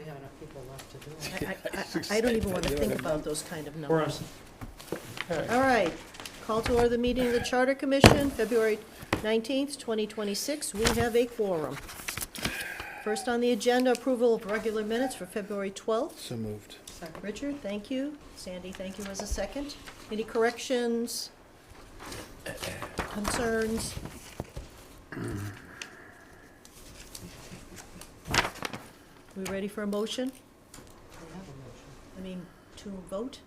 have enough people left to do it. I don't even want to think about those kind of We're numbers. Okay. All right, call to order the meeting of the Charter Commission, February 19th, 2026. We have a quorum. First on the agenda, approval of regular minutes for February 12th. So moved. Second. Richard, thank you. Sandy, thank you as a second. Any corrections? Concerns? We ready for a motion? We have a motion. I mean, to vote?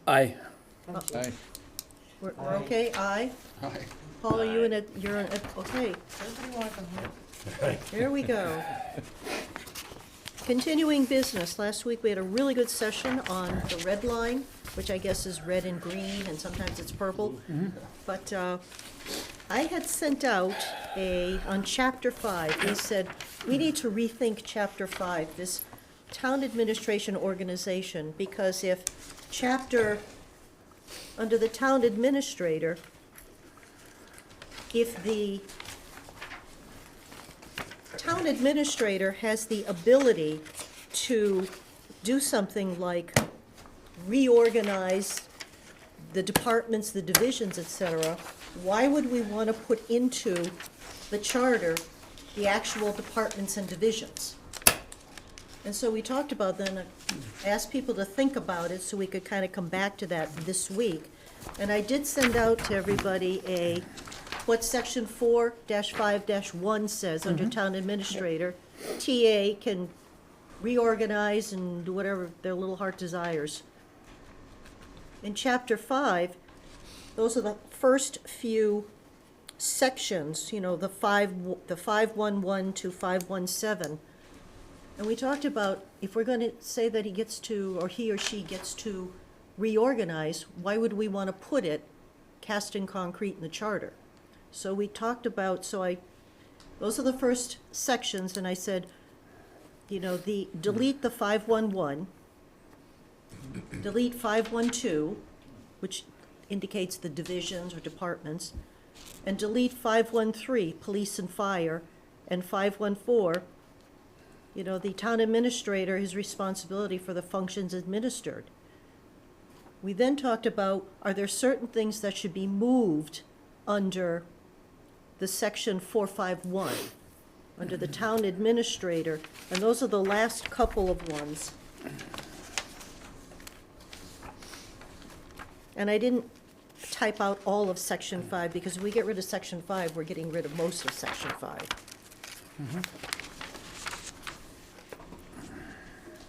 Aye. Thank you. Aye. We're Aye. okay, aye? Aye. Paul, are you in it, you're in it, okay, Everybody want them here? here we go. Continuing business, last week we had a really good session on the red line, which I guess is red and green, and sometimes it's purple. But I had sent out on chapter 5, we said, we need to rethink chapter 5, this town administration organization, because if under the town administrator, if the town administrator has the ability to do something like reorganize the departments, the divisions, et cetera, why would we want to put into the charter the actual departments and divisions? And so we talked about then, asked people to think about it so we could kind of come back to that this week. And I did send out to everybody what section 4-5-1 says under town administrator. TA can reorganize and do whatever their little heart desires. In chapter 5, those are the first few sections, you know, the 511 to 517. And we talked about if we're going to say that he or she gets to reorganize, why would we want to put it cast in concrete in the charter? So we talked about, those are the first sections, and I said, you know, delete the 511, delete 512, which indicates the divisions or departments, and delete 513, police and fire, and 514, you know, the town administrator, his responsibility for the functions administered. We then talked about, are there certain things that should be moved under the section 451, under the town administrator, and those are the last couple of ones. And I didn't type out all of section 5, because if we get rid of section 5, we're getting rid of most of section 5.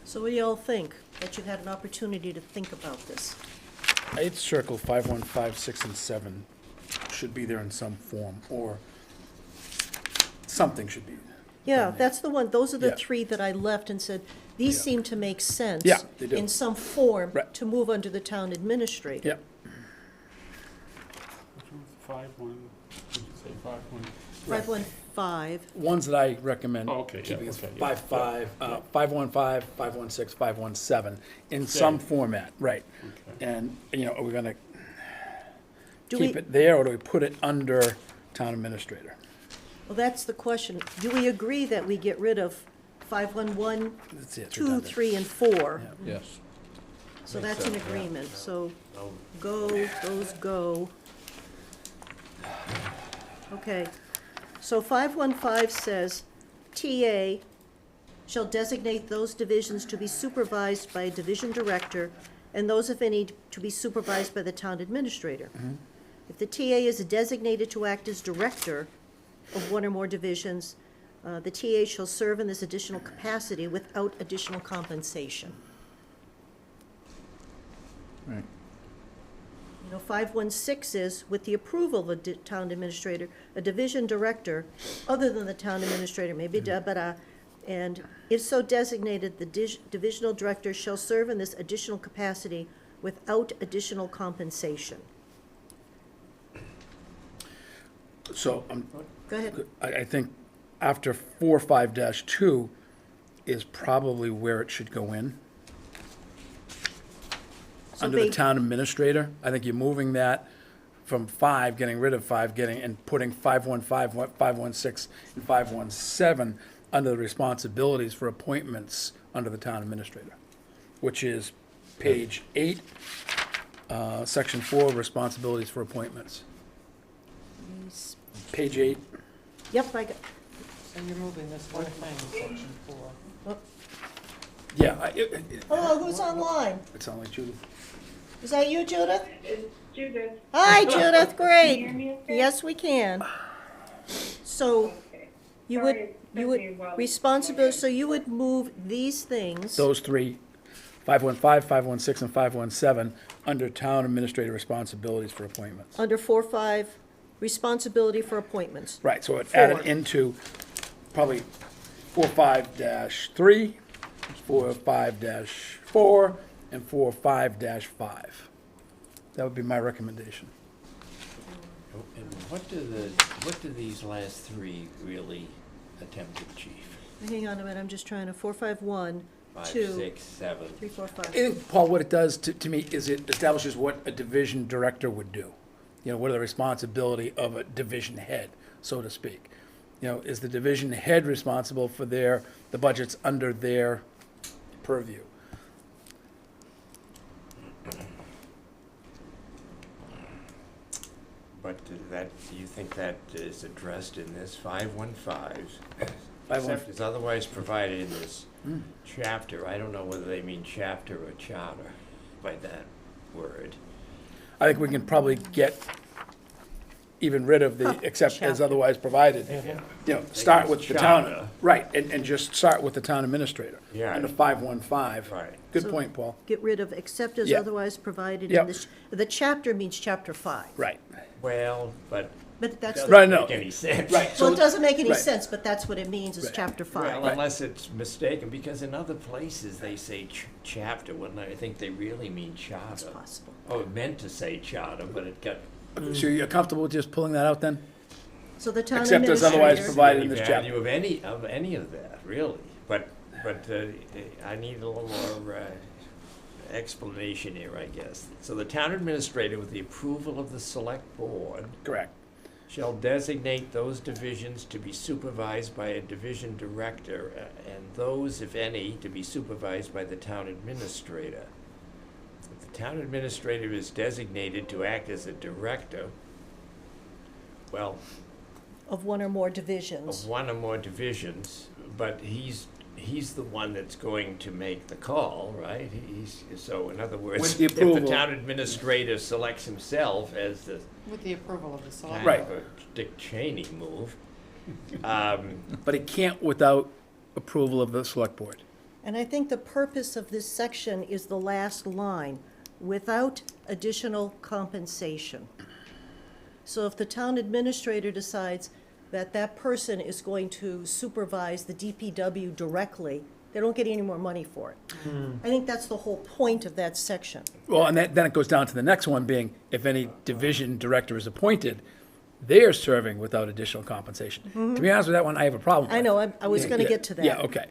So what do y'all think, that you've had an opportunity to think about this? I'd circle 515, 6, and 7 should be there in some form, or something should be. Yeah, done there. that's the one, those are the Yeah. 3 that I left and said, these Yeah. seem to make sense. Yeah, they do. In some form, Right. to move under the town administrator. Yep. Which one's 5-1, did you say 5-1? 515, Ones that I recommend Oh, okay, yeah, keeping is okay, yeah, 5-5, yeah. 515, 516, 517, in some Okay. format, right. Okay. And, you know, are we gonna Do keep we- it there, or do we put it under town administrator? well, that's the question. Do we agree that we get rid of 511, That's it, it's 2, redundant. 3, and 4? Yeah. Yes. So Makes that's an sense, yeah. agreement, so No. those go. Okay, so 515 says, TA shall designate those divisions to be supervised by a division director, and those, if any, to be supervised by the town administrator. If the TA is designated to act as director of one or more divisions, the TA shall serve in this additional capacity without additional compensation. Right. You know, 516 is, with the approval of a town administrator, a division director, other than the town administrator, maybe and if so designated, the divisional director shall serve in this additional capacity without additional compensation. So, Go ahead. I think after 45-2 is probably where it should go in. So Under the ba- town administrator, I think you're moving that from 5, getting rid of 5, and putting 515, 516, and 517 under the responsibilities for appointments under the town administrator, which is page 8, section 4, responsibilities for appointments. Page 8. Yep, I got, So you're moving this whole thing, section 4. Yeah, hello, who's online? it sounds like Judith. Is that you, Judith? It's Judith. Hi, Judith, Can you hear great. me okay? Yes, we can. So Okay. you Sorry, would, it you took would, me a while. responsible, so you would move these things. Those three, 515, 516, and 517, under town administrator responsibilities for appointments. Under 4.5, responsibility for appointments. Right, so it added 4. into probably 4.5-3, 4.5-4, and 4.5-5. That would be my recommendation. And what do these last three really attempt to achieve? Hang on a minute, I'm just trying to, 4.5.1, 5, 2, 6, 7. 3, 4, 5. I think, Paul, what it does to me is it establishes what a division director would do. You know, what are the responsibility of a division head, so to speak? You know, is the division head responsible for the budgets under their purview? But do you think that is addressed in this 515? 515. Except as otherwise provided in this chapter. I don't know whether they mean chapter or charter by that word. I think we can probably get even rid of the except as Chapter. otherwise provided. You know, start with the Charter. town, right, and just start with the town administrator. Yeah. Under 515. Right. Good So- point, Paul. Get rid of except as Yeah. otherwise provided Yep. in this, the chapter means chapter 5. Right. Well, but But that's, doesn't Right, the- no. make any sense. Right. well, it doesn't make any Right. sense, but that's what it means, is Right. chapter Well, 5. unless it's mistaken, because in other places they say chapter, when I think they really mean It's charter. possible. Oh, it meant to say charter, but it got So you're comfortable with just pulling that out then? So the town Except as otherwise administrator, provided in any this value chapter. of any of that, really. But I need a little more explanation here, I guess. So the town administrator, with the approval of the select board, Correct. shall designate those divisions to be supervised by a division director, and those, if any, to be supervised by the town administrator. If the town administrator is designated to act as a director, well, of one or more divisions. of one or more divisions, but he's the one that's going to make the call, right? So in other words, With the if the approval. town administrator selects himself as the With the approval of the select. kind Right. of a Dick Cheney move, But it can't without approval of the select board. And I think the purpose of this section is the last line, without additional compensation. So if the town administrator decides that that person is going to supervise the DPW directly, they don't get any more money for it. I think that's the whole point of that section. Well, and then it goes down to the next one being, if any division director is appointed, they are serving without additional compensation. To be honest with that one, I have a problem with. I know, I was Yeah, gonna yeah, get to that. Yeah, okay.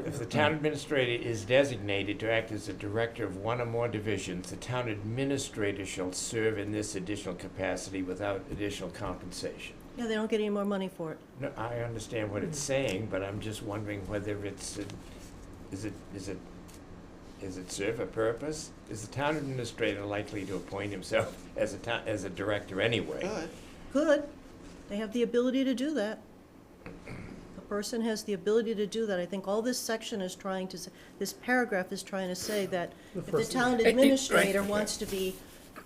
if the town administrator is designated to act as a director of one or more divisions, the town administrator shall serve in this additional capacity without additional compensation. Yeah, they don't get any more money for it. No, I understand what it's saying, but I'm just wondering whether it's, is it serve a purpose? Is the town administrator likely to appoint himself as a director anyway? Good. Good, they have the ability to do that. The person has the ability to do that. I think all this section is trying to, this paragraph is trying to say that if the town Right. administrator wants to be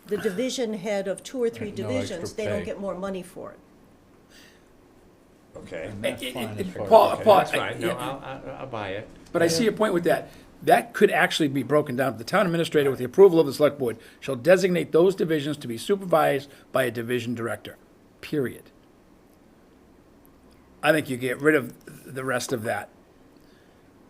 the division head of 2 or 3 No extra divisions, they don't pay. get more money for it. Okay. And that's fine as far as- Paul, Okay, Paul, that's fine, no, yeah, I'll buy it. but I see your point with that. That could actually be broken down. The town administrator, with the approval of the select board, shall designate those divisions to be supervised by a division director, period. I think you get rid of the rest of that.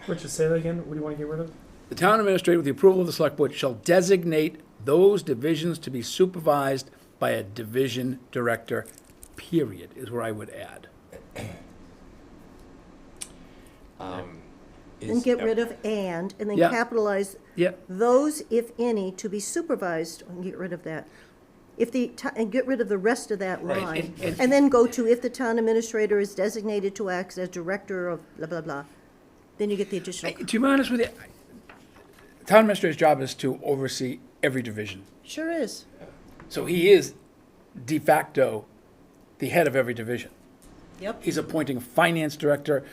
Richard, say that again. What do you want to get rid of? The town administrator, with the approval of the select board, shall designate those divisions to be supervised by a division director, period, is where I would add. Then get rid of and then Yeah. capitalize Yeah, those, if any, to be supervised, and get rid of that. and get rid of the rest of that Right, line, and- and then go to if the town administrator is designated to act as director of blah, blah, blah, then you get the additional. To be honest with you, town administrator's job is to oversee every division. Sure is. So he is de facto the head of every division. Yep. He's appointing finance director,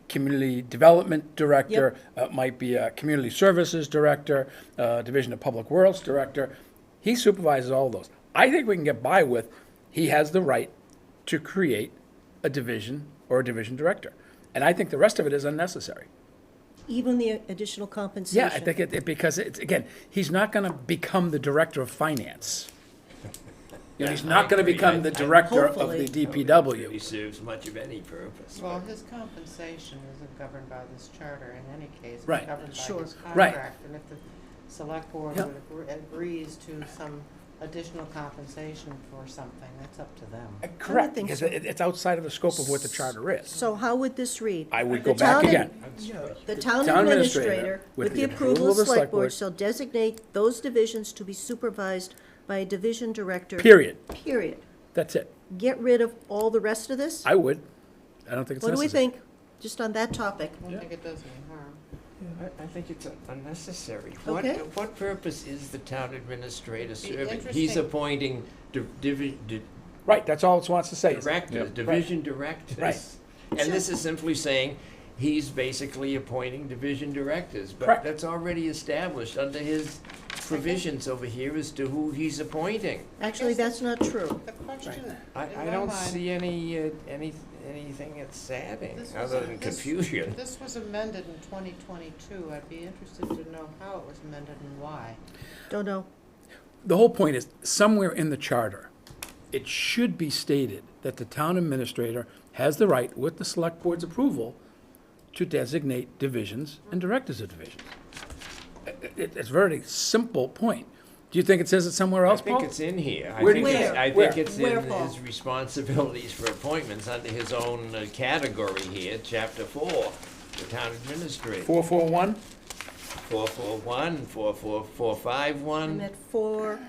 community development director, might be a community services director, division of public works director. He supervises all of those. I think we can get by with, he has the right to create a division or a division director. And I think the rest of it is unnecessary. Even the additional compensation. Yeah, I think because it's, again, he's not gonna become the director of finance. You know, he's not gonna agree. become the director of Hopefully. the He DPW. serves much of any purpose. Well, his compensation isn't governed by this charter in any case. It's Right. governed by Sure. his Right. contract. And if the select board Yep. would agrees to some additional compensation for something, that's up to them. Correct, think because so. it's outside of the scope of what the charter is. So how would this read? I would The go back town again. The town Town administrator, with the approval of the select board, board, shall designate those divisions to be supervised by a division director. Period. Period. That's it. Get rid of all the rest of this? I would. I don't think it's What do we necessary. think, just on that topic? I don't think it does any harm. I think it's unnecessary. Okay. What purpose is the town administrator serving? He's interesting. appointing Right, that's all it wants to say. directors, division directors. Right. And this is simply saying he's basically appointing division directors. But Correct. that's already established under his provisions over here as to who he's appointing. Actually, that's not true. The question, I in my don't mind, see anything that's adding, this was other a- than this- confusion. This was amended in 2022. I'd be interested to know how it was amended and why. Don't know. The whole point is, somewhere in the charter, it should be stated that the town administrator has the right, with the select board's approval, to designate divisions and directors of divisions. It's a very simple point. Do you think it says it somewhere I else, think Paul? it's in here. Where do you- I Where? think it's Where, in Paul? his responsibilities for appointments under his own category here, chapter 4, the town administrator. 441? 441, 451. I'm at four,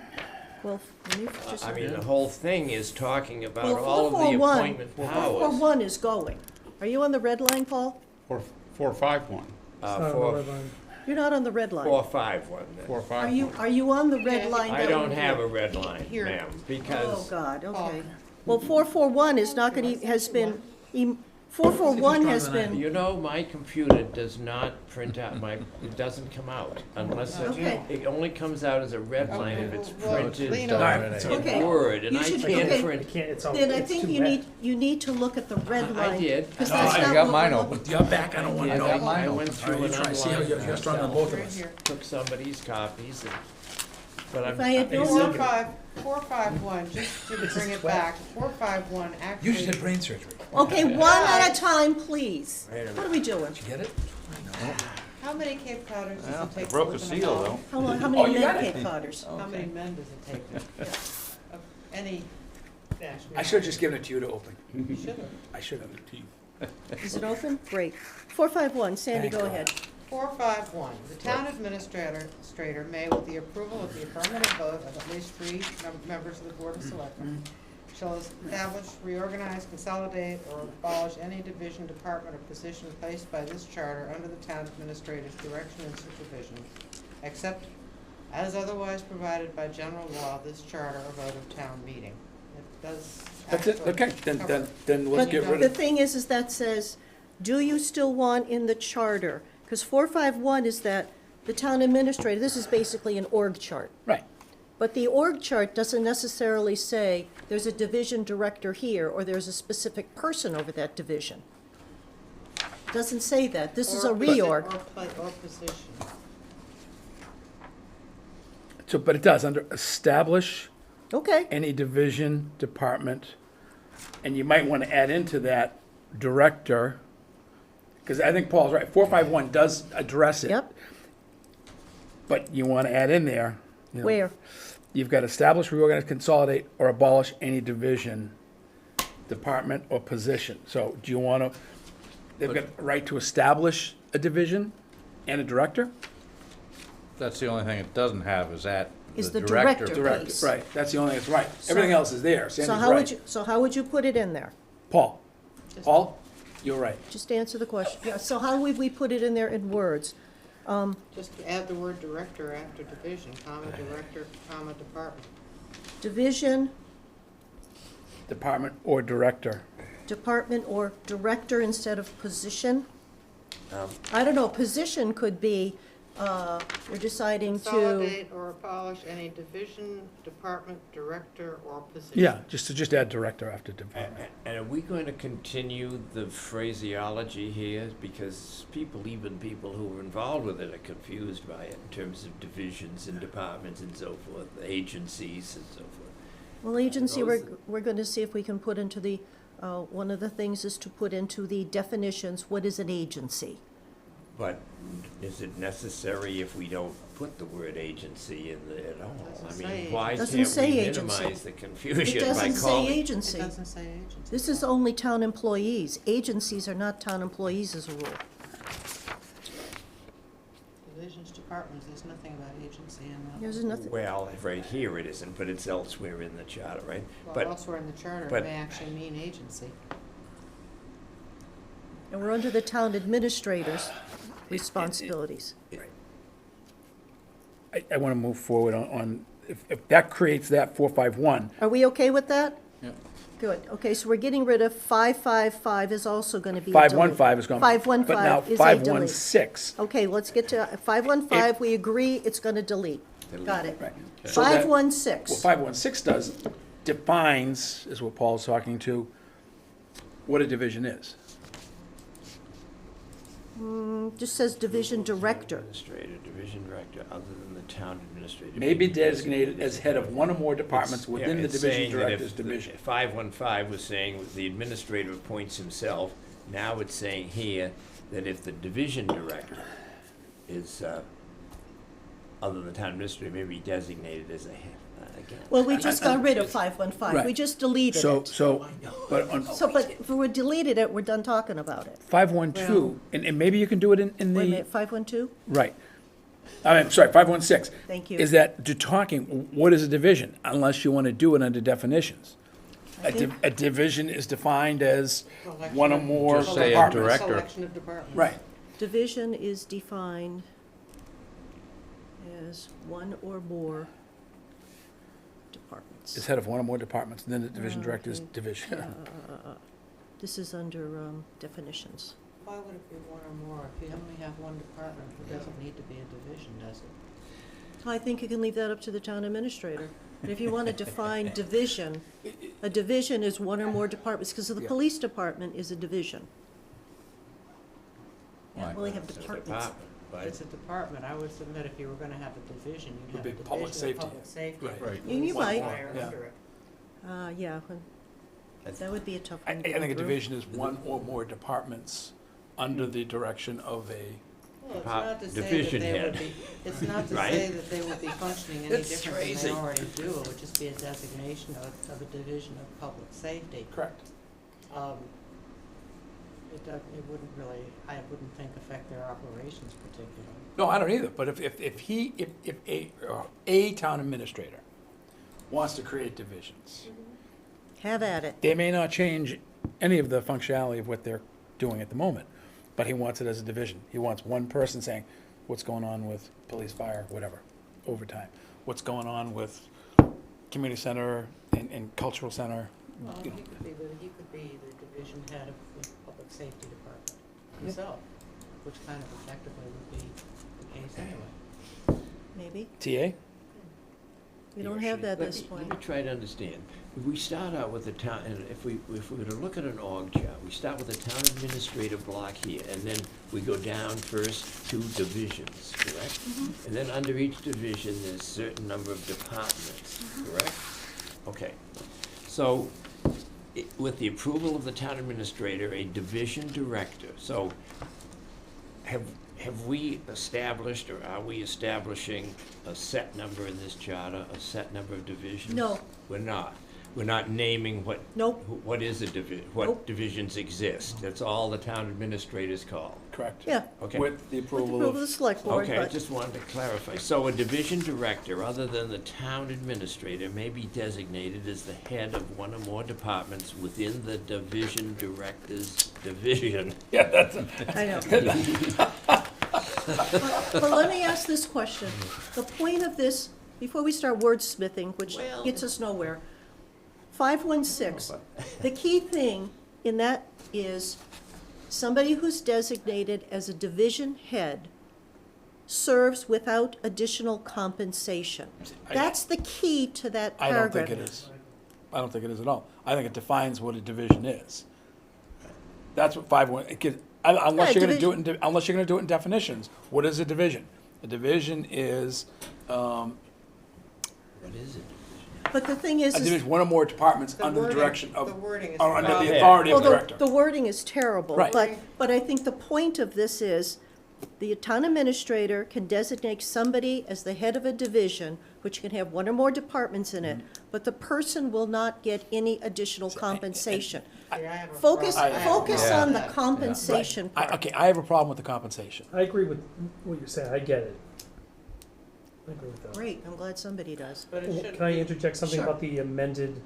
well, let me just. I mean, the whole thing is talking about Well, all of the 441 appointment powers. 441 is going. Are you on the red line, Paul? 451. It's not on the red line. You're not on the red line. 451. then. 451. Are you on the red Yeah, line? I that don't we- have a red line, Here. ma'am, Oh, because God, okay. Oh. Well, 441 is not gonna, has been, 441 has been, you know, my computer does not print out it doesn't come out unless Okay. it only comes out as a red line if it's Well, printed Lean in on Okay. Word, and You I should- can't okay. I print. can't, it's all, then I it's think too you need to look at the red I line. did. Because No, that's I not got what mine we're open. looking- You're back, I don't want to I know. got mine. I All went right, through you're and trying to see how underlined you're strong on both of Right us. here. Took somebody's copies and, but I'm. If I had I'm- known- 451, just to bring it back, 451 actually. You just had brain surgery. Okay, one at a time, please. Wait a minute. What are we doing? Did you get it? How many Cape Codders does Well, it take? I to broke live the in a seal, home? though. How Oh, many you got men it. Cape Codders? How many men does it take to, of any dash? I should have just given it to you to open. You should have. I should have. Is it open? Great. 451, Sandy, Thank go God. ahead. 451, the town administrator may, with the approval of the affirmative vote of at least 3 members of the Board of Selectmen, shall establish, reorganize, consolidate, or abolish any division, department, or position placed by this charter under the town administrator's direction and supervision, except as otherwise provided by general law, this charter, or vote of town meeting. It does. That's it, actually okay, cover- then let's But get rid the of it. thing is that says, do you still want in the charter? Because 451 is that the town administrator, this is basically an org chart. Right. But the org chart doesn't necessarily say there's a division director here or there's a specific person over that division. Doesn't say that. This is a or- reorg. Or position. So, but it does, under establish Okay, any division, department, and you might want to add into that director, because I think Paul's right, 451 does address it. yep. But you want to add in there, you know, Where? you've got establish, reorganize, consolidate, or abolish any division, department, or position. So do you want to, they've got a right to establish a division and a director? That's the only thing it doesn't have is at is The the director. director Director, piece. right, that's the only thing that's right. Everything else is there, So Sandy's how would right. you, so how would you put it in there? Paul, Just- Paul, you're right. Just answer the question. Yeah, so how would we put it in there in words? Just add the word director after division, comma, director, comma, department. Division, Department or director. department, or director instead of position? Um, I don't know, position could be, we're deciding to, Consolidate or abolish any division, department, director, or position. Yeah, just add director after department. And are we going to continue the phraseology here? Because even people who are involved with it are confused by it in terms of divisions and departments and so forth, agencies and so forth. well, agency, we're, Those- we're gonna see if we can put into the, one of the things is to put into the definitions, what is an agency? But is it necessary if we don't put the word agency in there at all? Doesn't I say mean, why Doesn't can't say we agency. minimize the It confusion by doesn't say calling? It agency. doesn't say agency. This is only town employees. Agencies are not town employees as a rule. Divisions, departments, there's nothing about agency in that. There's nothing, Well, right here it isn't, but it's elsewhere in the charter, right? Well, But elsewhere in the charter, but- it may actually mean agency. and we're under the town administrator's responsibilities. I want to move forward on, if that creates that 451, Are we okay with that? Yep. Good. Okay, so we're getting rid of 555 is also going to be a delete. 515 is going. But now 515 is a delete. 516, Okay, let's get to 515, we agree, it's going to delete. Got it. right. So that- What 516, 516 does, defines, is what Paul's talking to, what a division is. just says division director. Administrator, division director, other than the town administrator. May be designated as head of one or more departments It's- within yeah, the it's division saying that director's if the division. 515 was saying the administrator appoints himself. Now it's saying here that if the division director is, other than the town administrator, may be designated as a head, again. Well, we just got rid of 515, we Right. just deleted So, it. but on But if we deleted it, we're done talking about it. 512, and maybe you can do it in Wait a the, minute, 512? right. I'm sorry, 516. Thank you. Is that to talking, what is a division, unless you want to do it under definitions? A division is defined as one or more Just say a departments. director. Selection of departments. Right, Division is defined as one or more departments. is head of one or more departments, and then the division director is Okay. division. This is under definitions. Why would it be one or more? If you only have one department, it doesn't need to be a division, does it? I think you can leave that up to the town administrator. But if you want to define division, a division is one or more departments, because the Yeah. police department is a division. Right. Well, they have It's a departments. department, but It's a department. I would submit if you were gonna have a division, you'd have Would a be public division of safety. public safety. Right. Right. You Police might. fire Yeah. under it. Yeah, that would be a tough I one to think a go through. division is one or more departments under the direction of a, Well, it's Depart- not to say that division they would head. be, it's not to Right? say that they would be functioning any It's different than crazy. they already do. It would just be a designation of a division of public safety. correct. It wouldn't really, I wouldn't think affect their operations particularly. No, I don't either, but if a town administrator wants to create divisions, Have at it. they may not change any of the functionality of what they're doing at the moment, but he wants it as a division. He wants one person saying, what's going on with police, fire, whatever, overtime? What's going on with community center and cultural center? Well, You he know, could be the division head of the public safety department himself, which kind of effectively would be the case anyway. Maybe. TA? We don't have that at this Let point. me try to understand. If we start out with the town, and if we were to look at an org chart, we start with the town administrator block here, and then we go down first to divisions, correct? And then under each division, there's a certain number of departments, correct? Okay, so with the approval of the town administrator, a division director, so have we established, or are we establishing a set number in this charter, a set number of divisions? No. We're not. We're not naming what. Nope. What is a Nope. what divisions exist. That's all the town administrators call. correct. Yeah, Okay. With the with the approval approval of the of, select board, Okay, I but, just wanted to clarify. So a division director, other than the town administrator, may be designated as the head of one or more departments within the division director's division. yeah, that's, I know. But let me ask this question. The point of this, before we start wordsmithing, which Well- gets us nowhere, 516, the key thing in that is somebody who's designated as a division head serves without additional compensation. That's the key to that I don't paragraph. think it is. I don't think it is at all. I think it defines what a division is. That's what 5.1, unless Yeah, you're gonna do it, unless you're gonna do it in definitions. What is a division? A division is, What is it? But the thing is, a division, one or more departments The under the wording- direction of, The wording is. or under wrong. the authority well, of the director. the wording is terrible. Right. But I think the point of this is, the town administrator can designate somebody as the head of a division, which can have one or more departments in it, but the person will not get any additional compensation. See, I have a Focus, problem. I have a focus problem on with the that. compensation part. Okay, I have a problem with the compensation. I agree with what you're saying. I get it. I agree with that. Great, I'm glad somebody does. But it Well, should Can I be- interject something Sure. about the amended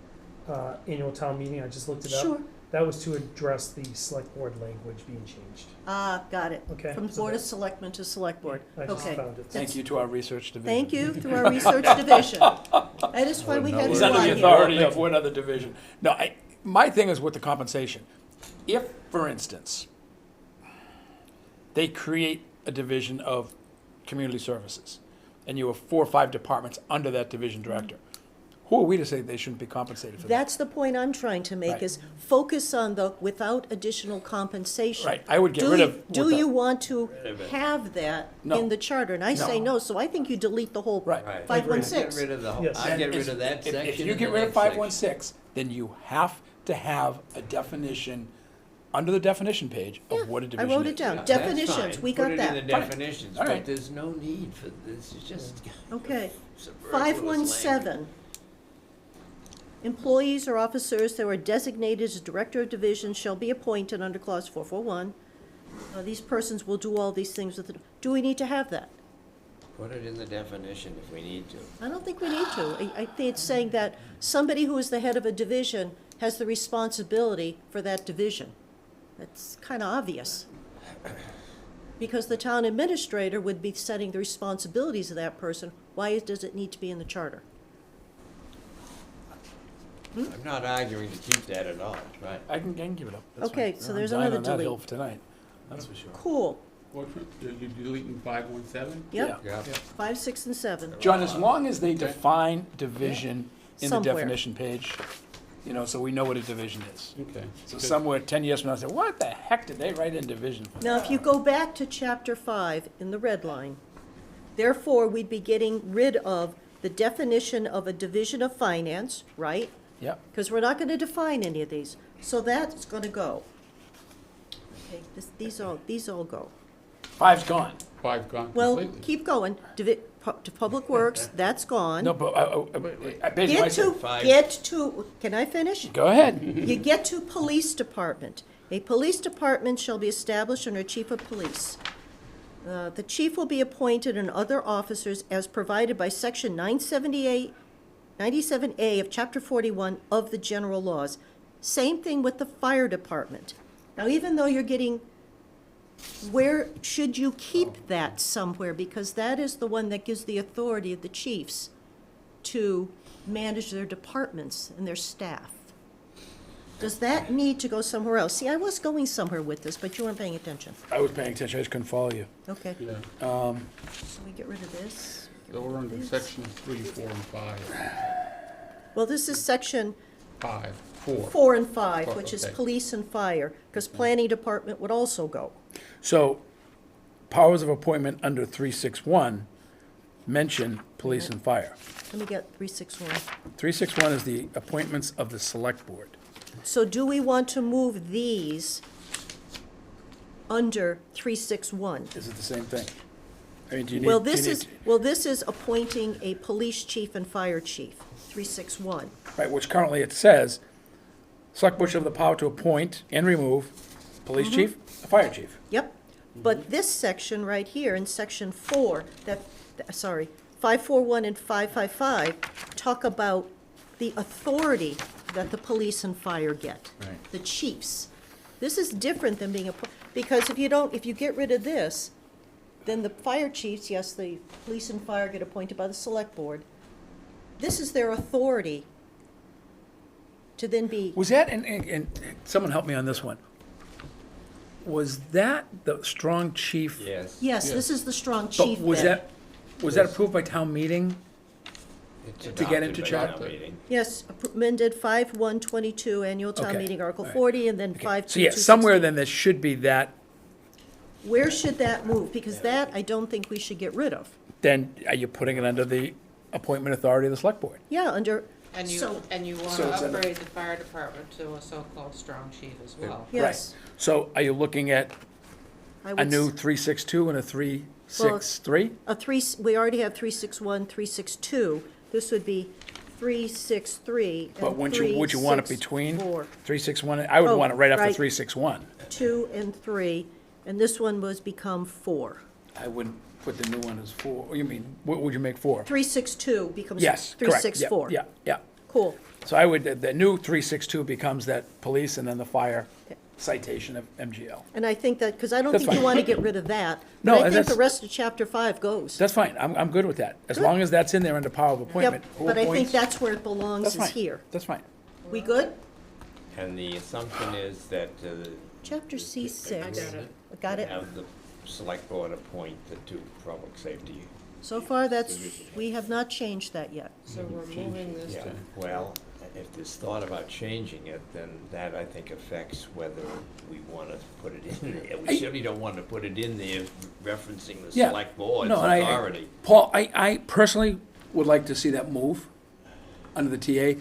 annual town meeting? I just looked it up. Sure. That was to address the select board language being changed. Ah, got it. Okay, From so Board of that- Selectmen to Select Board. I just Okay. found it. Thank you to our research division. Thank you, through our research division. That is why we had He's you under on the here. authority of what other division? No, my thing is with the compensation. If, for instance, they create a division of community services, and you have 4 or 5 departments under that division director, who are we to say they shouldn't be compensated for that? That's the point I'm trying to make, Right. is focus on the without additional compensation. Right, I would get Do rid you- of. Do you want to Rid of it. have that No. in the charter? And I say No. no, so I think you delete the whole Right. Right. 516. Get rid of the whole, Yes. I'd get rid of that If- section. If you and get the rid of next section. 516, then you have to have a definition, under the definition page, Yeah, of what a I division is. wrote it down. Yeah, that's Definitions, fine. we got Put it in that. the Fine. definitions, All but right. there's no need for this, it's just. Okay. superfluous 517. Employees or officers that were designated as director of division shall be appointed under clause 441. These persons will do all these things with, do we need to have that? Put it in the definition if we need to. I don't think we need to. I think it's saying that somebody who is the head of a division has the responsibility for that division. That's kind of obvious. Because the town administrator would be setting the responsibilities of that person. Why does it need to be in the charter? I'm not arguing to keep that at all, right? I can give it up. That's Okay, fine. so I'm there's dying another on that delete. hill for tonight, that's for sure. Cool. What, you deleting 517? Yep, Yeah. 5, 6, and 7. John, as long as they define division in the Somewhere. definition page, so we know what a division is. Okay. So somewhere 10 years from now, say, what the heck did they write in division for? Now, if you go back to chapter 5 in the red line, therefore, we'd be getting rid of the definition of a division of finance, right? Yep, Because we're not going to define any of these. So that's going to go. Okay, these all go. 5's gone. 5 gone Well, completely. keep going. To Public Works, that's gone. No, but basically, I Get said, Five. can I finish? go ahead. You get to police department. A police department shall be established under a chief of police. The chief will be appointed and other officers as provided by section 97A of chapter 41 of the general laws. Same thing with the fire department. Now, even though you're getting, where should you keep that somewhere? Because that is the one that gives the authority of the chiefs to manage their departments and their staff. Does that need to go somewhere else? See, I was going somewhere with this, but you weren't paying attention. I was paying attention, I just couldn't follow you. Okay, Yeah, so we get rid of this. so we're under section 3, 4, and 5. Well, this is section 5, 4. 4 and 5, which is Okay. police and fire, because planning department would also go. So, powers of appointment under 361 mention police and fire. Let me get 361. 361 is the appointments of the select board. So do we want to move these under 361? Is it the same thing? I mean, do you need? Well, do you this need- is, well, this is appointing a police chief and fire chief, 361. Right, which currently it says, select board shall have the power to appoint and remove police chief, a fire chief. Yep, But this section right here, in section 4, sorry, 541 and 555, talk about the authority that the police and fire get. Right. The chiefs. This is different than being because if you get rid of this, then the fire chiefs, yes, the police and fire get appointed by the select board. This is their authority to then be, Was that, and someone help me on this one, was that the strong chief? Yes. yes, this is the strong chief But was then. was that approved by town meeting? It's To get adopted into by charter? town meeting. Yes, amended 5/122 annual town Okay, meeting, Article all right. 40, and then Okay. 5/2/216. So yeah, somewhere then there should be that, Where should that move? Because that, I don't think we should get rid of. then are you putting it under the appointment authority of the select board? Yeah, under, And you, So- and you So wanna it's under- upgrade the fire department to a so-called strong chief as well. yes. So are you looking at I a would new s- 362 and a 363? we already have 361, 362. This would be 363 and But would you want it between 364. 361? I would Oh, want it right after right. 361. 2 and 3, and this one was become 4. I wouldn't put the new one as 4. You mean, what would you make 4? 362 becomes Yes, correct. 364. Yeah, yeah. Cool. So I would, the new 362 becomes that police and then the fire citation of MGL. And I think that, because I don't That's think you fine. want to get rid of that. No, But I and think the that's- rest of Chapter 5 goes. That's fine, I'm good with that, as Good. long as that's in there under power of appointment. Yep, Who but I think appoints? that's where it belongs, That's is fine. here. That's fine. We good? And the assumption is that Chapter C6. Got it? have the select board appoint the two public safety. So far, we have not changed that yet. So we're moving this Yeah, to, well, if there's thought about changing it, then that I think affects whether we want to put it in there. We certainly don't want to put it in there referencing the Yeah. select board's No, and authority. Paul, I personally would like to see that move under the TA.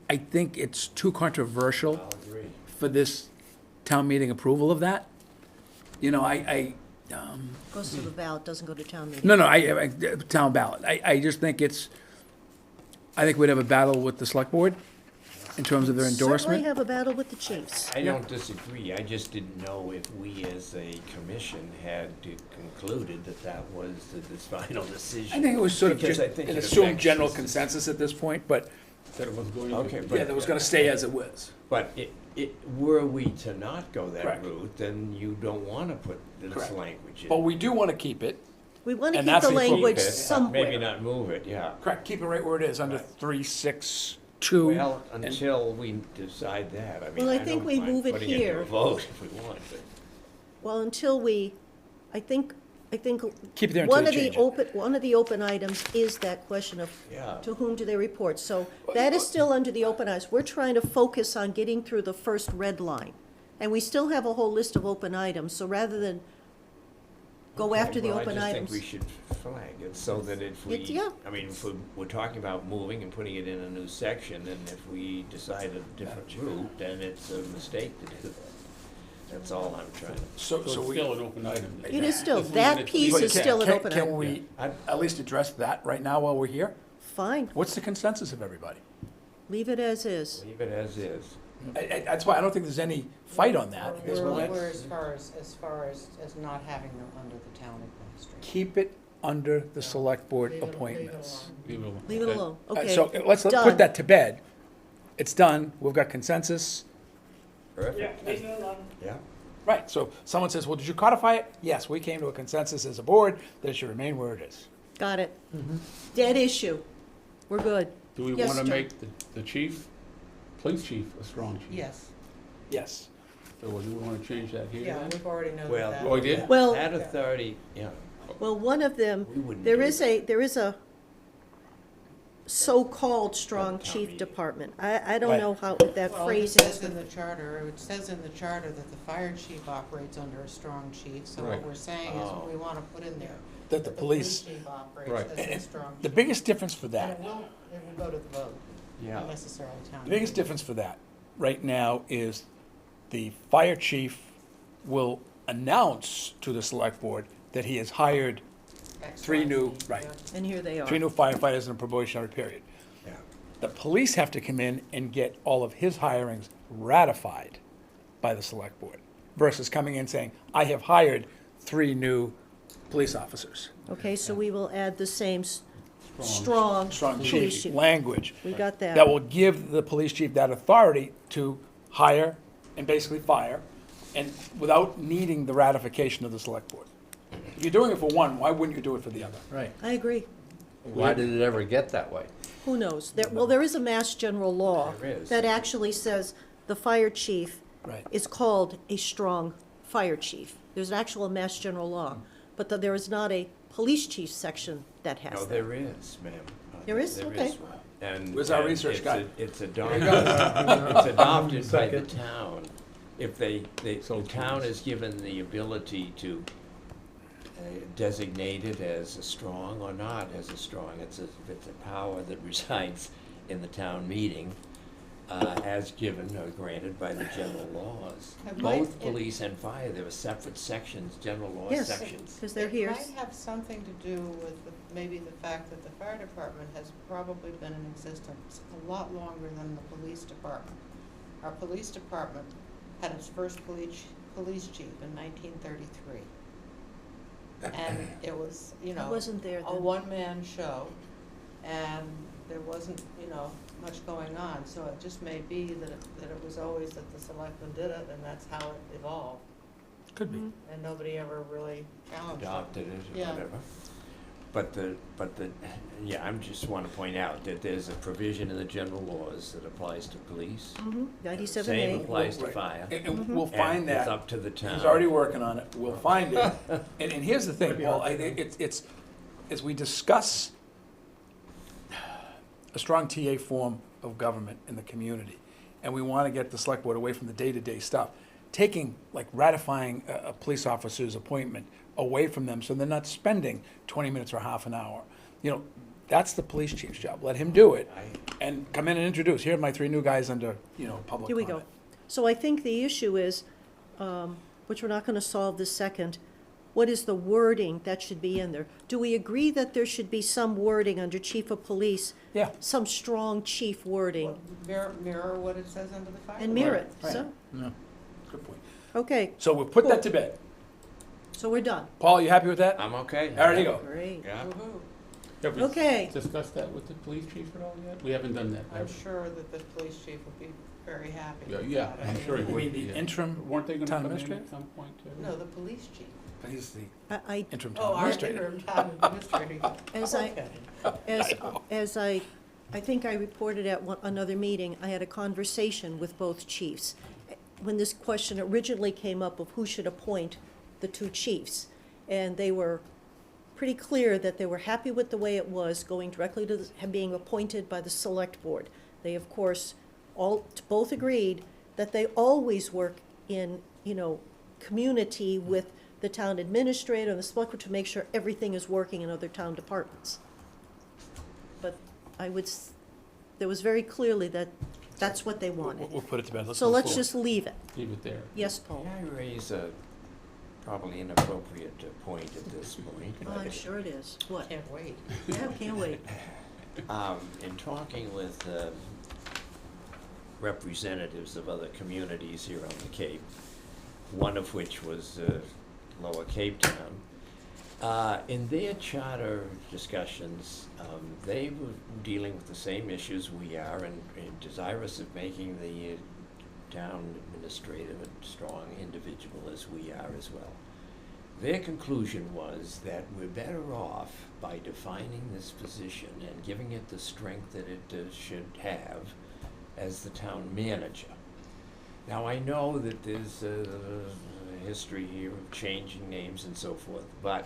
I think it's too controversial I'll agree. for this town meeting approval of that. You know, Goes to the ballot, doesn't go to town meeting. no, town ballot. I just think I think we'd have a battle with the select board in terms of their Certainly endorsement. have a battle with the chiefs. I don't disagree, I just didn't know if we as a commission had concluded that that was this final decision. I think it was sort of Because just I think an it assumed affects general this- consensus at this point, but That it was going to. Okay, yeah, but, that was gonna stay as it was. but were we to not go that Correct. route, then you don't want to put this Correct. language in. But we do wanna keep it, We want to And keep that's the the approval. language Keep it, somewhere. Maybe not move it, yeah. correct, keep it right where it is, under 362. Well, until we decide that, I mean, Well, I I think don't we mind move it putting it to here. a vote if we want, but. Well, until we, I think Keep it there until one you of the change it. one of the open items is that question of Yeah. to whom do they report? So that is still under the open items. We're trying to focus on getting through the first red line. And we still have a whole list of open items, so rather than go Okay, after the well, open I items. just think we should flag it so that if we, Yeah. I mean, if we're talking about moving and putting it in a new section, and if we decide a different route, then it's a mistake to do that. That's all I'm trying to. So So it's we. still an open item. It is still, Just leave that it- piece leave is it- still an open Can item. we I- at least address that right now while we're here? Fine, What's the consensus of everybody? leave it as is. Leave it as is. That's why I don't think there's any fight on that. at this we're, point. we're as far as not having them under the town administrator. Keep it under the select board Leave it- leave it appointments. Leave it alone. Leave it alone, okay. So let's done. put that to bed. It's done, we've got consensus. Perfect. Yeah. Right, so someone says, well, did you codify it? Yes, we came to a consensus as a board that it should remain where it is. Got it. Dead issue. We're good. Do we Yes, want to John. make the chief, police chief, a strong chief? Yes, Yes. So do we want to change that here yeah, then? we've already noted Well, that. Oh, we did? Well- That authority, yeah, Well, one of them, we wouldn't there do is that. there is a so-called strong Town chief meeting. department. I don't Right. know how, what that Well, it phrase says is. in the charter, that the fire chief operates under a strong chief, so what Right. we're saying is Oh. we wanna put in there. That the police, chief operates Right. as a strong the chief. biggest difference for And that, it will go to the vote, Yeah. not necessarily town. the biggest difference for that right now is the fire chief will announce to the select board that he has hired three new- XYZ, right. yeah. And here they are. 3 new firefighters in a probationary period. Yeah. The police have to come in and get all of his hirings ratified by the select board versus coming in saying, I have hired 3 new police officers. Okay, so we will add the same strong Strong police chief chief. language. We got That that. will give the police chief that authority to hire and basically fire, and without needing the ratification of the select board. If you're doing it for one, why wouldn't you do it for the other? Right. I agree. Why did it ever get that way? Who knows? There is a Mass General Law There is. that actually says the fire chief Right. is called a strong fire chief. There's an actual Mass General Law, but there is not a police chief section that has No, that. there is, ma'am. There is? Okay. one. And. Where's our and research it's guy? It's adopted, it's adopted by the Second. town. If the town is given the ability to designate it as a strong or not as a strong, it's a power that resides in the town meeting, as given or granted by the general laws. It might- Both police and fire, there are separate sections, general law Yes. sections. Because they're here. It might have something to do with maybe the fact that the fire department has probably been in existence a lot longer than the police department. Our police department had its first police chief in 1933. And it was, I wasn't there a then. one-man show, and there wasn't, much going on. So it just may be that it was always that the selectmen did it, and that's how it evolved, Could be. and nobody ever really challenged it. Adopted it or Yeah. whatever. Yeah, I just want to point out that there's a provision in the general laws that applies to police. Mhm, Same 97A. applies to Right. fire. And we'll And find that. It's up to the town. He's already working on it, we'll find it. And here's the thing, Paul, it's, as we discuss a strong TA form of government in the community, and we want to get the select board away from the day-to-day stuff, taking, like ratifying a police officer's appointment away from them, so they're not spending 20 minutes or half an hour. That's the police chief's job, let him do it, and come in and introduce, here are my 3 new guys under, public Here we comment. go. So I think the issue is, which we're not going to solve this second, what is the wording that should be in there? Do we agree that there should be some wording under chief of police? Yeah. Some strong chief wording, Mirror what it says under the fire. and mirror it, Right. so, No, good point. okay, So we'll put that to bed. so we're done. Paul, you happy with that? I'm okay. All right, you go. Great. Yeah. Woo-hoo. Have we Okay. discussed that with the police chief at all yet? We haven't done that. I'm have we? sure that the police chief would be very happy with Yeah, that. I'm sure he You would. mean the yeah. interim Weren't they gonna town come in administrator? at some point too? No, the police chief. He's the I, interim Oh, town our administrator. interim town administrator. as I, Okay. as I think I reported at another meeting, I had a conversation with both chiefs. When this question originally came up of who should appoint the 2 chiefs, and they were pretty clear that they were happy with the way it was, going directly to being appointed by the select board. They, of course, both agreed that they always work in, community with the town administrator and the select board to make sure everything is working in other town departments. But there was very clearly that that's what they wanted. We'll put it to bed. So move let's forward. just leave it. Leave it there. Yes, Paul? May I raise a probably inappropriate point at this point? Oh, I'm sure it is. What? Can't wait. Yeah, can't wait. In talking with representatives of other communities here on the Cape, one of which was Lower Cape Town, in their charter discussions, they were dealing with the same issues we are and desirous of making the town administrator a strong individual as we are as well. Their conclusion was that we're better off by defining this position and giving it the strength that it should have as the town manager. Now, I know that there's a history here of changing names and so forth, but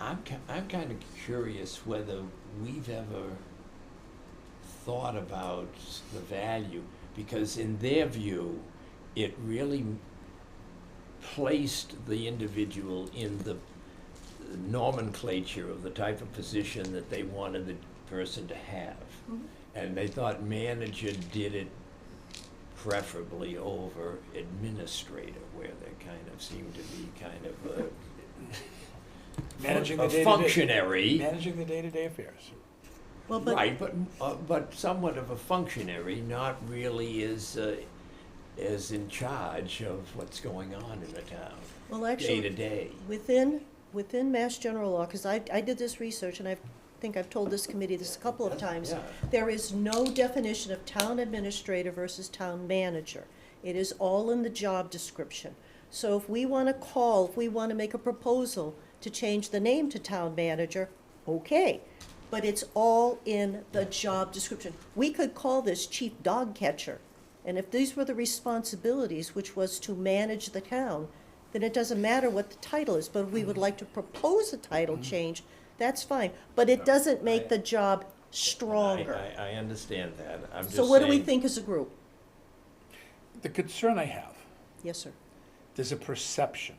I'm kind of curious whether we've ever thought about the value, because in their view, it really placed the individual in the nomenclature of the type of position that they wanted the person to have. Mhm. And they thought manager did it preferably over administrator, where there kind of seemed to be kind of Managing the a day-to-day. functionary. Managing the day-to-day affairs. Well, but Right, but somewhat of a functionary, not really as is in charge of what's going on in the town, Well, day actually, to day. within Mass General Law, because I did this research, and I think I've told this committee this a couple of times, Yeah. there is no definition of town administrator versus town manager. It is all in the job description. So if we want to make a proposal to change the name to town manager, okay. But it's all in the job description. We could call this chief dog catcher. And if these were the responsibilities, which was to manage the town, then it doesn't matter what the title is. But if we would like to propose a title change, that's fine. But it doesn't make the job stronger. I understand that. I'm just So what do we saying- think as a group? The concern I have, Yes, sir. there's a perception,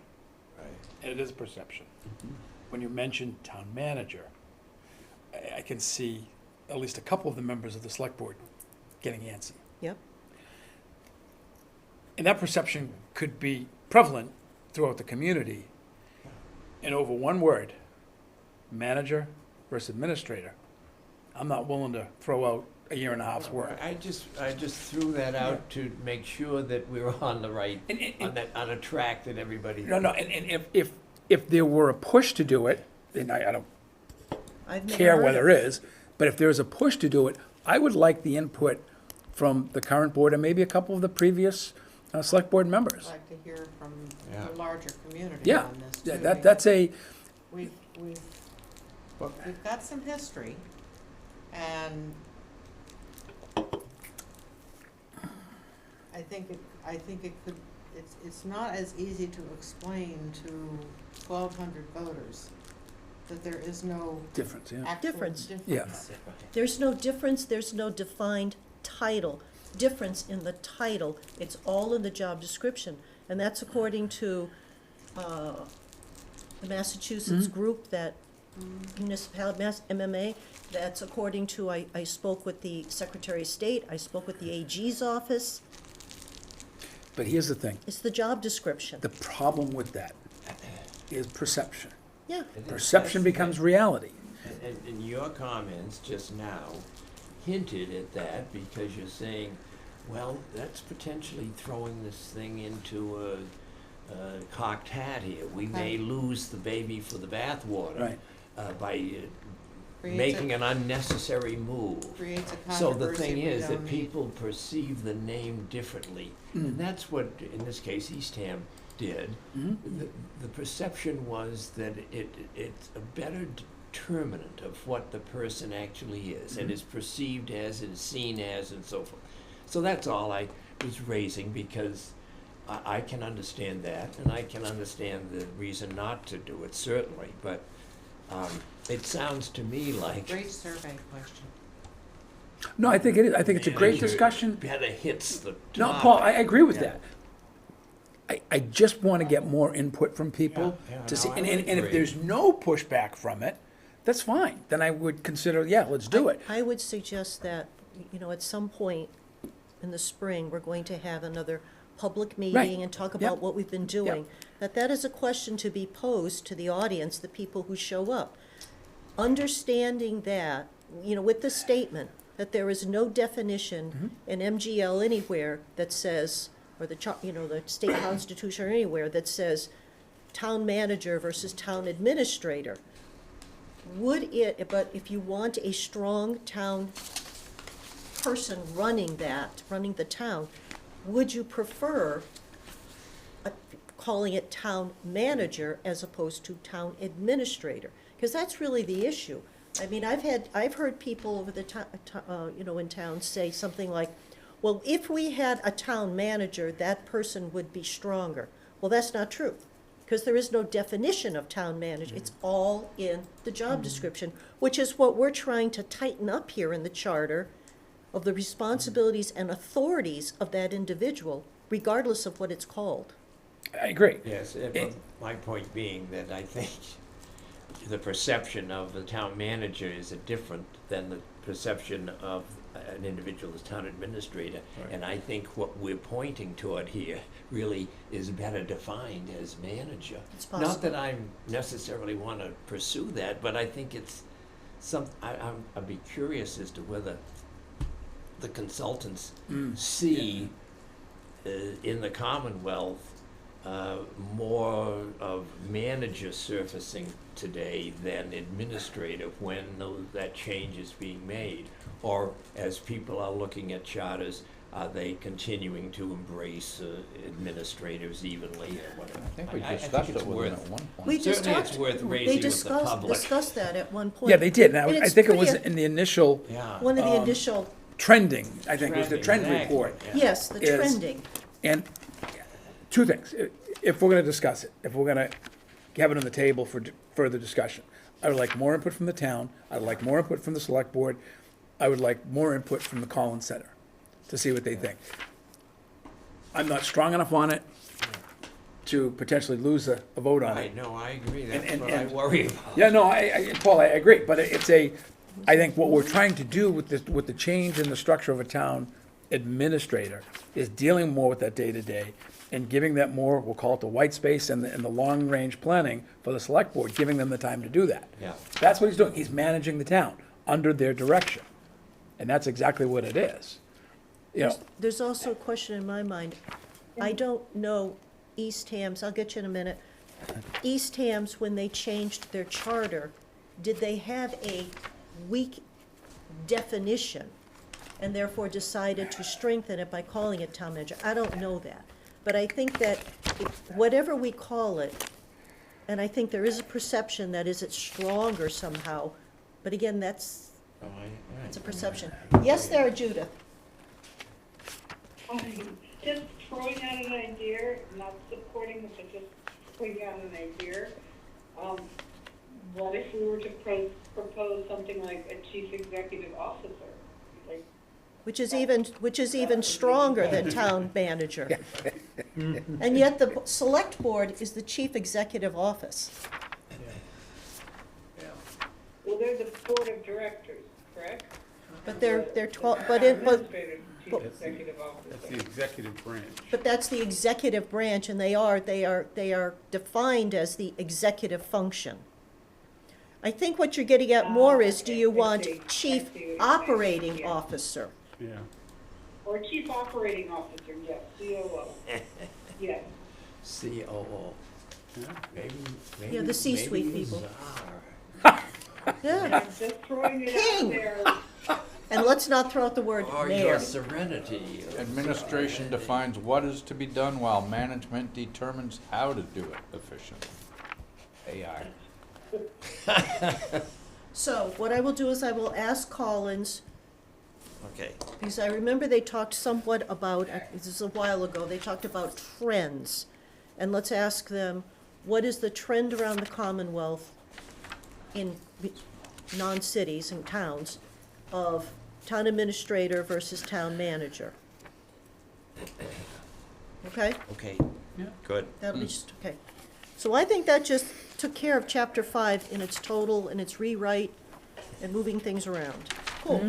Right. and it is a perception. When you mention town manager, I can see at least a couple of the members of the select board getting antsy. Yep. And that perception could be prevalent throughout the community. And over one word, manager versus administrator, I'm not willing to throw out a year and a half's work. I just threw that out to make sure that we were on the right, And- on a track that everybody. No, and if there were a push to do it, then I don't I've never care heard whether of there is, but if there's a push to do it, I would like the input from the current board and maybe a couple of the previous select board I'd members. like to hear from Yeah. the larger community Yeah, on this yeah, too. that's a, We've Well, got some history, and I think it could, it's not as easy to explain to 1,200 voters that there is no difference, yeah. actual Difference. difference. Yeah. There's no difference, there's no defined title, difference in the title. It's all in the job description. And that's according to the Massachusetts group that municipality, Mass MMA, that's according to, I spoke with the Secretary of State, I spoke with the AG's office. But here's the thing, It's the job description. the problem with that is perception. Yeah, Perception becomes reality. And your comments just now hinted at that because you're saying, well, that's potentially throwing this thing into a cocked hat here. We may lose the baby for the bathwater. Right. By Creates making a- an unnecessary move. Creates a So controversy the thing we is don't that need. people perceive the name differently. And that's what, in this case, Eastham did. The perception was that it's a better determinant of what the person actually is and is perceived as and seen as and so forth. So that's all I was raising because I can understand that and I can understand the reason not to do it, certainly. But it sounds to me like Great survey question. No, I think it is, I think it's a great manager discussion. better hits the No, topic. Paul, I agree with Yeah. that. I just want to get more input from people Yeah, to no, see, I and would if agree. there's no pushback from it, that's fine. Then I would consider, yeah, let's do it. I would suggest that, at some point in the spring, we're going to have another public meeting and talk about Yep. what we've been doing. That is a question to be posed to the audience, the people who show up. Understanding that, with the statement that there is no definition in MGL anywhere that says, or the state constitution or anywhere that says town manager versus town administrator. But if you want a strong town person running the town, would you prefer calling it town manager as opposed to town administrator? Because that's really the issue. I mean, I've heard people over the in town say something like, well, if we had a town manager, that person would be stronger. Well, that's not true, because there is no definition of town manager. It's all in the job description, which is what we're trying to tighten up here in the charter of the responsibilities and authorities of that individual, regardless of what it's called. I agree. Yes, but my point being that I think the perception of the town manager is different than the perception of an individual as town administrator. Right. And I think what we're pointing toward here really is better defined as manager. It's Not possible. that I necessarily want to pursue that, but I think it's I'd be curious as to whether the consultants see in the Commonwealth, more of manager surfacing today than administrative when that change is being made? Or as people are looking at charters, are they continuing to embrace administrators evenly or whatever? I think we I discussed it's it with them worth- at one point. We just Certainly it's talked, worth they raising with the public. discussed that at one point. Yeah, they did, and And I it's think it was pretty- in the initial Yeah. One of the Um, initial, trending, I think, was the trend Exactly, report. yeah. yes, the is- trending. And two things, if we're gonna discuss it, if we're gonna have it on the table for further discussion, I would like more input from the town, I'd like more input from the select board, I would like more input from the Collins Center, to see what they think. I'm not strong enough on it to potentially lose a vote on it. I agree, that's and- what I and- worry about. Yeah, no, Paul, I agree, but I think what we're trying to do with the change in the structure of a town administrator is dealing more with that day-to-day and giving that more, we'll call it the white space and the long-range planning for the select board, giving them the time to do that. Yeah. That's what he's doing. He's managing the town under their direction. And that's exactly what it is. You know, There's also a question in my mind. I don't know East Ham's, I'll get you in a minute. East Ham's, when they changed their charter, did they have a weak definition and therefore decided to strengthen it by calling it town manager? I don't know that. But I think that whatever we call it, and I think there is a perception that is it stronger somehow, but again, that's a perception. Yes, there, Judith. Just throwing out an idea, not supporting it, but just throwing out an idea. What if we were to propose something like a chief executive officer? Like, Which is even stronger than town manager. And yet the select board is the chief executive office. well, they're the board of directors, correct? But they're 12, but Administrative chief but- executive That's the officer. executive branch. but that's the executive branch, and they are defined as the executive function. I think what you're getting at more is, do you I want see. I chief see what you're saying. operating Yeah. officer? Yeah. Or chief operating officer, yes, COO, yes. COO. Yeah. Maybe. Yeah, the C-suite maybe people. czar. Yeah, I'm just throwing it King. out there. and let's not throw out the word Or mayor. your serenity. Administration defines what is to be done while management determines how to do it efficiently. AI. So what I will do is I will ask Collins, Okay, because I remember they talked somewhat about, this is a while ago, they talked about trends. And let's ask them, what is the trend around the Commonwealth in non-cities and towns of town administrator versus town manager? Okay? okay, Yeah. good. That'll be just, okay. So I think that just took care of chapter 5 in its total, in its rewrite, and moving things around. Cool.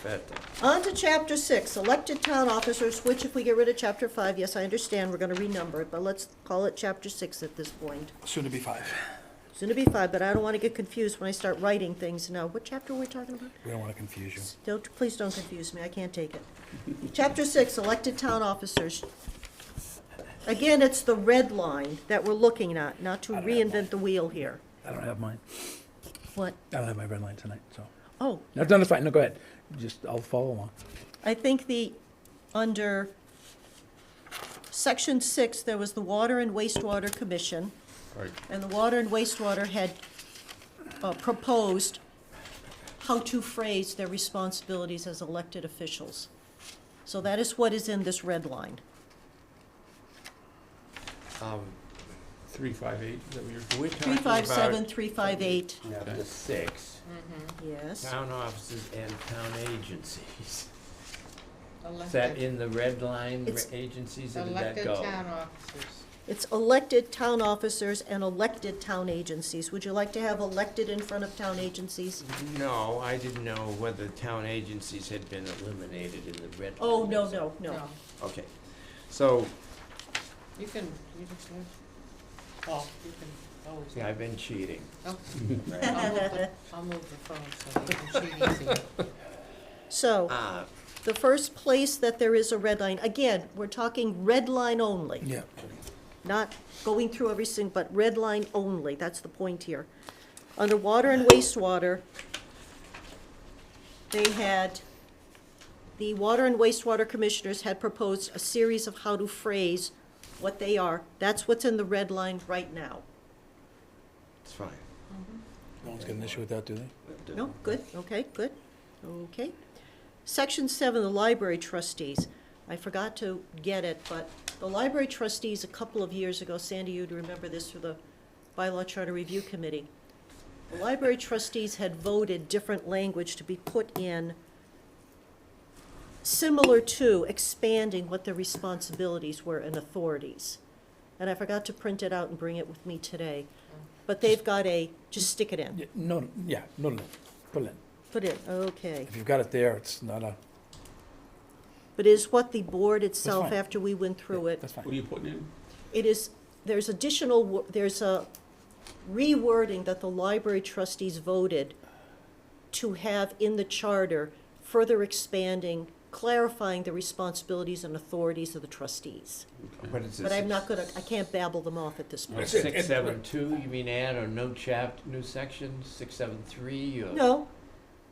Perfect. On to chapter 6, elected town officers, which if we get rid of chapter 5, yes, I understand, we're gonna renumber it, but let's call it chapter 6 at this point. soon to be 5. Soon to be 5, but I don't wanna get confused when I start writing things now. What chapter are we talking about? We don't want to confuse you. Please don't confuse me, I can't take it. Chapter 6, elected town officers. Again, it's the red line that we're looking at, not to reinvent the wheel here. I don't have mine. What? I don't have my red line tonight, so. Oh, No, it's fine. No, go ahead. Just, I'll follow along. I think under section 6, there was the Water and Wastewater Commission. Right. And the Water and Wastewater had proposed how to phrase their responsibilities as elected officials. So that is what is in this red line. 358, is that what you're? We're talking 357, about 358, chapter 6, yes. town offices and town agencies. Is Elected- that in the red line, It's- agencies, or did that Elected go? town officers. It's elected town officers and elected town agencies. Would you like to have elected in front of town agencies? No, I didn't know whether town agencies had been eliminated in the red line. Oh, no. Okay, so, You can, oh, you can always. see, I've been cheating. Oh, I'll move the phone so you can cheat easier. So, The first place that there is a red line, again, we're talking red line only. Yeah. Not going through everything, but red line only, that's the point here. Under water and wastewater, the water and wastewater commissioners had proposed a series of how to phrase what they are. That's what's in the red line right now. It's fine. No one's got an issue with that, do they? No, good, okay, good, okay. Section 7, the library trustees. I forgot to get it, but the library trustees, a couple of years ago, Sandy, you'd remember this for the Bylaw Charter Review Committee. The library trustees had voted different language to be put in, similar to expanding what their responsibilities were and authorities. And I forgot to print it out and bring it with me today. But they've got just stick it in. Yeah, no, put it in. Put it, okay. If you've got it there, it's not a, But it is what the board itself, fine. after we went through it, that's fine. What are you putting in? it is, there's there's a rewording that the library trustees voted to have in the charter, further expanding, clarifying the responsibilities and authorities of the trustees. But it's But I'm not gonna, I can't babble them off at this point. 672, you mean add or no new section, 673 or? No,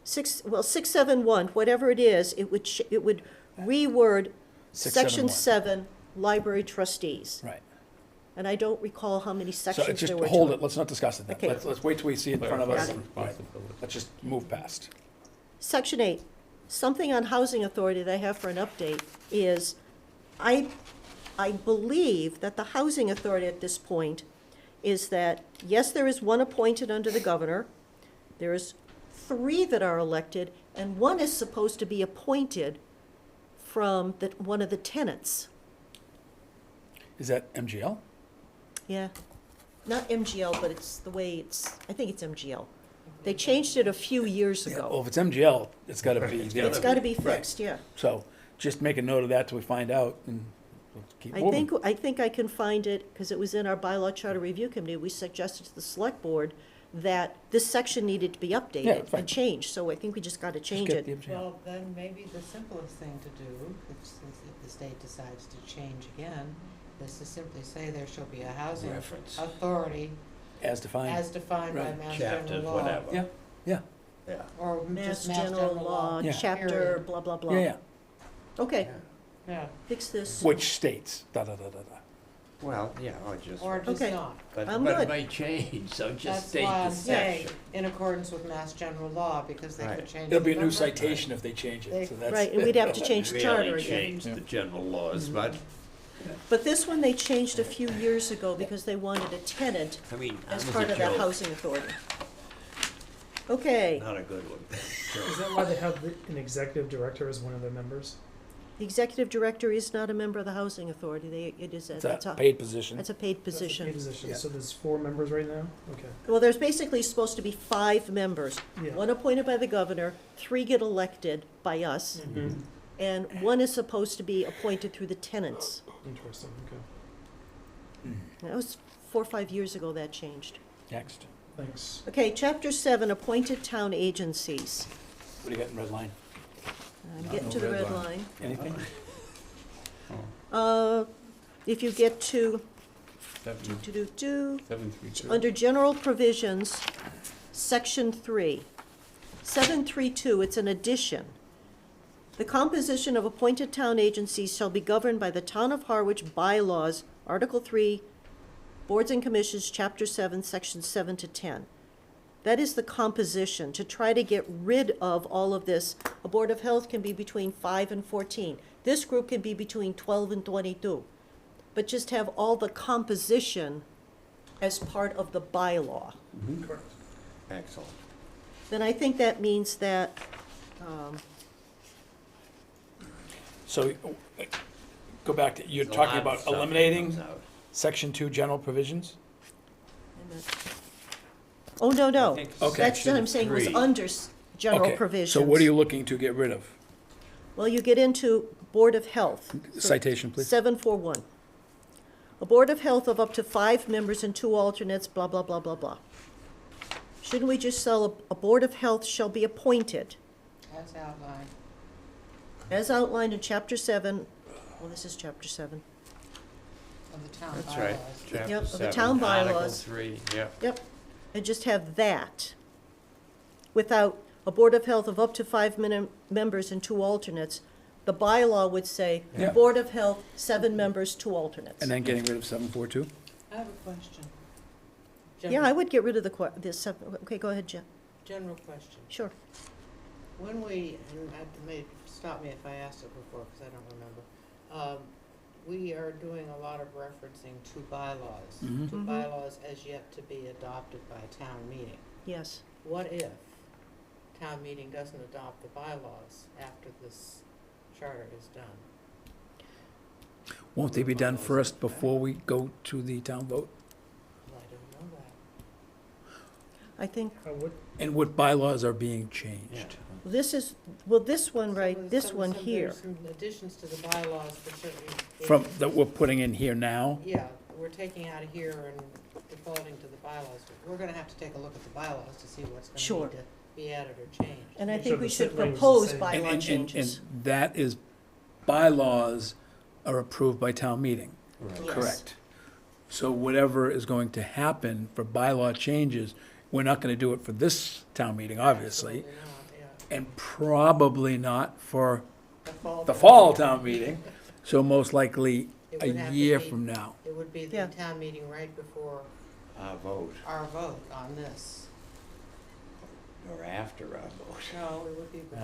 671, whatever it is, it would reword section 671. 7, library trustees. Right. And I don't recall how many So sections just there were to hold it. it, let's not discuss it then. Okay. Let's wait till we see it in front of us. Got it. Right. Responsibility. Let's just move past. Section 8, something on housing authority that I have for an update is, I believe that the housing authority at this point is that, yes, there is one appointed under the governor, there is 3 that are elected, and 1 is supposed to be appointed from one of the tenants. Is that MGL? Yeah, not MGL, but it's the way I think it's MGL. They changed it a few years Yeah, well, ago. if it's MGL, it's gotta be. It's gotta be fixed, yeah. So just make a note of that till we find out and we'll keep moving. I think I can find it, because it was in our bylaw charter review committee, we suggested to the select board that this section needed to be Yeah, updated fine. and changed, so I think we just gotta Just change get it. the MGL. Well, then maybe the simplest thing to do, if the state decides to change again, is to simply say there shall be a housing Reference. authority As defined. as defined by Right. Mass Chapters, General Law. whatever. Yeah, yeah, Yeah. Or Mass just general law, Yeah. chapter, Period. blah, blah, blah. yeah, yeah. Okay, Yeah, fix this. Which states, da. Well, yeah, or just, or just Okay. not. but I'm it good. might change, so just That's state why the I'm saying, section. in accordance with Mass General Law, because they Right. could change. It'll be a the new number. citation if they change it, so that's. Right, and we'd have to change the charter Really again. change the general laws, but, But this one they changed a few years ago because they wanted a tenant I mean, that as was part a of that joke, housing authority. Okay, not a good one. Is that why they have an executive director as one of their members? the executive director is not a member of the housing authority, It's that's a a, paid position. that's a paid That's a position. paid position. Yeah. So there's 4 members right now? Okay. Well, there's basically supposed to be 5 members, Yeah. 1 appointed by the governor, 3 get elected by us, Mhm. and 1 is supposed to be appointed through the tenants. Interesting, okay. That was 4 or 5 years ago that changed. Next. Thanks. Okay, chapter 7, appointed town agencies. What do you got in red line? I'm getting to the red line. Anything? If you get to, 732. under general provisions, section 3, 732, it's an addition. The composition of appointed town agencies shall be governed by the Town of Harwich bylaws, Article 3, Boards and Commissions, Chapter 7, Sections 7 to 10. That is the composition, to try to get rid of all of this. A Board of Health can be between 5 and 14. This group can be between 12 and 22. But just have all the composition as part of the bylaw. Correct. Excellent. Then I think that means that, So, go back to, you're There's a talking lot of about stuff that eliminating comes out. section 2 general provisions? oh, no, no. I think Okay. That's what I'm saying, was section under general Okay, provisions. so what are you looking to get rid of? Well, you get into Board of Health. Citation, please. 741. A Board of Health of up to 5 members and 2 alternates, blah, blah, blah, blah, blah. Shouldn't we just sell a Board of Health shall be appointed? As outlined. as outlined in chapter 7, well, this is chapter 7. Of the town That's right. bylaws. Chapter Yep, of the 7, town Article bylaws. 3, yeah. Yep, and just have that, without a Board of Health of up to 5 members and 2 alternates. The bylaw would say, Yeah. Board of Health, 7 members, 2 alternates. And then getting rid of 742? I have a question. Yeah, I would get rid of this, okay, go ahead, Jim. General question. Sure. When we, and I may, stop me if I asked it before, because I don't remember. We are doing a lot of referencing to bylaws, Mhm. to Mhm. bylaws as yet to be adopted by a town meeting. Yes. What if town meeting doesn't adopt the bylaws after this charter is done? Won't they be done first before we go to the town vote? Well, I don't know that. I think I would, And what bylaws are being changed? this is, well, this one, So right, there's this some- one some- here. There's some additions to the bylaws for certain. From, that we're putting in here now? Yeah, we're taking out of here and defaulting to the bylaws. We're gonna have to take a look at the bylaws to see what's Sure. gonna need to be added or changed. And I Make think sure we the should sit language is the propose same. bylaw changes. And that is, bylaws are approved by town meeting. Right. Yes. Correct. So whatever is going to happen for bylaw changes, we're not gonna do it for this town meeting, obviously, Absolutely not, yeah. and probably not for the town fall meeting. town meeting, so most likely It a would have to year be- from now. It would be the Yeah. town meeting right before Vote, our vote on this. or after our vote. No, it would be before.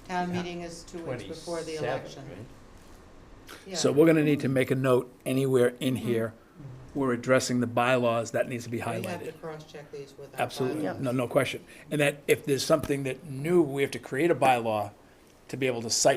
The Town meeting is 2 weeks before the 27, election. right? Yeah. So we're gonna need to make a note anywhere in here, we're addressing the bylaws, that needs to be We have to highlighted. cross-check these with our Absolutely, bylaws. no question. And that if there's something that new, we have to create a bylaw to be able to cite